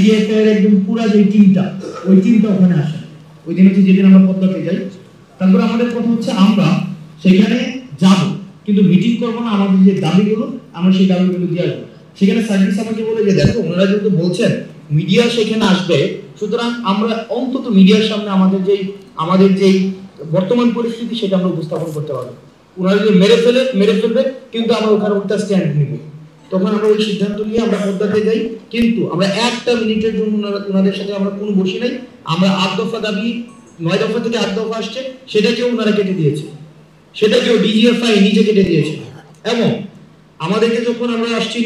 DGFI এর একদম পুরো যে টিমটা ওই টিমটা ওখানে আসে। ওই দিন হচ্ছে যেদিন আমরা পদ্মাতে যাই, তারপর আমাদের কথা হচ্ছে আমরা সেখানে যাব, কিন্তু মিটিং করব না, আমাদের যে দাবিগুলো আমরা সেই দাবিগুলো দিয়ে আসবো। সেখানে সার্ভিস আমাকে বলে যে দেখো ওনারা যেহেতু বলছেন মিডিয়া সেখানে আসবে, সুতরাং আমরা অন্তত মিডিয়ার সামনে আমাদের যেই বর্তমান পরিস্থিতি সেটা আমরা উপস্থাপন করতে পারবো। ওনারা যদি মেরে ফেলবে কিন্তু আমরা ওখানে উল্টা স্ট্যান্ড নিব। তখন আমরা ওই সিদ্ধান্ত নিয়ে আমরা পদ্মাতে যাই, কিন্তু আমরা একটা মিনিটের জন্য ওনাদের সাথে আমরা কোনো বসি নাই। আমরা 8 দফা দাবি, 9 দফা থেকে 8 দফা আসছে, সেটাকেও ওনারা কেটে দিয়েছে, সেটাকেও ডিজিএফআই নিজে কেটে দিয়েছে। এবং আমাদেরকে যখন আমরা আসছি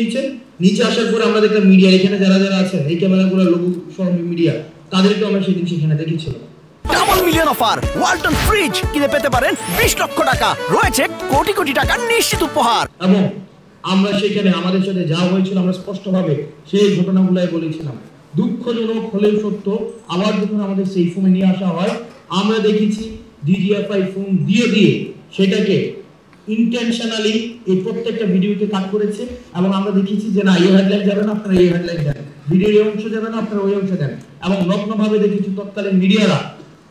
নিচে আসার পরে আমরা দেখলাম মিডিয়া এখানে যারা যারা আছেন এই ক্যামেরাগুলো লোগো সহ মিডিয়া তাদেরকে আমরা সেদিন সেখানে দেখেছিলাম। Double million offer Walton fridge কিনে পেতে পারেন 20 লক্ষ টাকা, রয়েছে কোটি কোটি টাকার নিশ্চিত উপহার। এবং আমরা সেখানে আমাদের সাথে যা হয়েছিল আমরা স্পষ্টভাবে সেই ঘটনাগুলাই বলেছিলাম। দুঃখজনক হলেও সত্য, আবার যখন আমাদের সেই ফোনে নিয়ে আসা হয় আমরা দেখেছি ডিজিএফআই ফোন দিয়ে সেটাকে ইন্টেনশনালি এই প্রত্যেকটা ভিডিওকে কাট করেছে। এবং আমরা দেখেছি যে না এই হেডলাইন যাবে না, আপনারা এই হেডলাইন দেন, ভিডিওর এই অংশ যাবে না, আপনারা ওই অংশ দেন। এবং নগ্নভাবে দেখেছি তৎকালীন মিডিয়ারা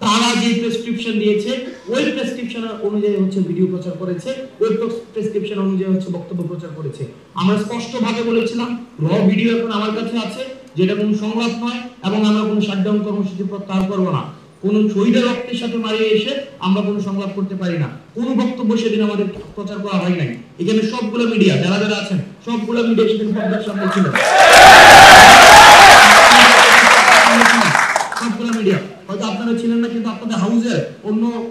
তারা যে প্রেসক্রিপশন দিয়েছে ওই প্রেসক্রিপশন অনুযায়ী হচ্ছে ভিডিও প্রচার করেছে, ওই প্রেসক্রিপশন অনুযায়ী হচ্ছে বক্তব্য প্রচার করেছে। আমরা স্পষ্টভাবে বলেছিলাম র ভিডিও এখন আমার কাছে আছে, যেটা কোনো সংলাপ নয়, এবং আমরা কোনো শাটডাউন কর্মসূচি প্রত্যাহার করব না। কোন শহীদের রক্তের সাথে মারিয়ে এসে আমরা কোনো সংলাপ করতে পারি না। কোনো বক্তব্য সেদিন আমাদের প্রচার করা হয় নাই। এখানে সবগুলো মিডিয়া যারা যারা আছেন সবগুলো মিডিয়া সেদিন পর্দার সামনে ছিল, সবগুলো মিডিয়া। হয়তো আপনারা ছিলেন না, কিন্তু আপনাদের হাউসে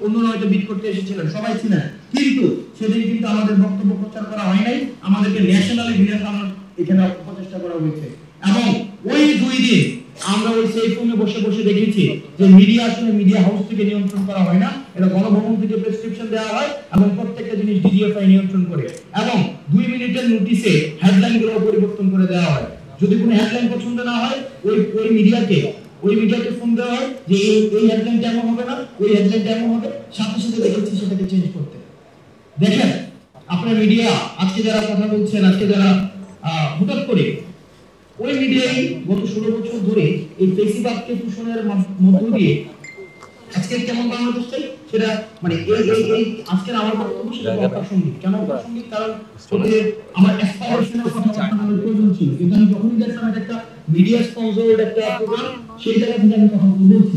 অন্যরা হয়তো বিট করতে এসেছিলেন, সবাই ছিলেন, কিন্তু সেদিন কিন্তু আমাদের বক্তব্য প্রচার করা হয় নাই। আমাদেরকে ন্যাশনালি ভিডিও সামনে এখানে প্রচেষ্টা করা হয়েছে। এবং ওই 2 দিন আমরা ওই সেই ফোনে বসে দেখেছি যে মিডিয়া আসলে মিডিয়া হাউস থেকে নিয়ন্ত্রণ করা হয় না, এটা গণভবন থেকে প্রেসক্রিপশন দেওয়া হয় এবং প্রত্যেকটা জিনিস ডিজিএফআই নিয়ন্ত্রণ করে। এবং 2 মিনিটের নোটিশে হেডলাইনগুলো পরিবর্তন করে দেওয়া হয়। যদি কোনো হেডলাইন পছন্দ না হয় ওই মিডিয়াকে ফোন দেওয়া হয় যে এই হেডলাইনটা এমন হবে না, ওই হেডলাইনটা এমন হবে, সাথে সাথে দেখেছি সেটাকে চেঞ্জ করতে। দেখেন আপনার মিডিয়া আজকে যারা কথা বলছেন, আজকে যারা হঠাৎ করে ওই মিডিয়াই গত 16 বছর ধরে এই ফেসিবাদকে পোষণের মধ্য দিয়ে আজকে কেমন বাংলাদেশ চাই সেটা মানে এই আজকের আমার বক্তব্য সেটা অপ্রাসঙ্গিক। কেন অপ্রাসঙ্গিক? কারণ আমার অ্যাসপাইরেশনের কথা বলার প্রয়োজন ছিল, কিন্তু আমি যখনই দেখলাম একটা মিডিয়া স্পন্সরড একটা প্রোগ্রাম সেই জায়গা থেকে আমি কথা বলছি।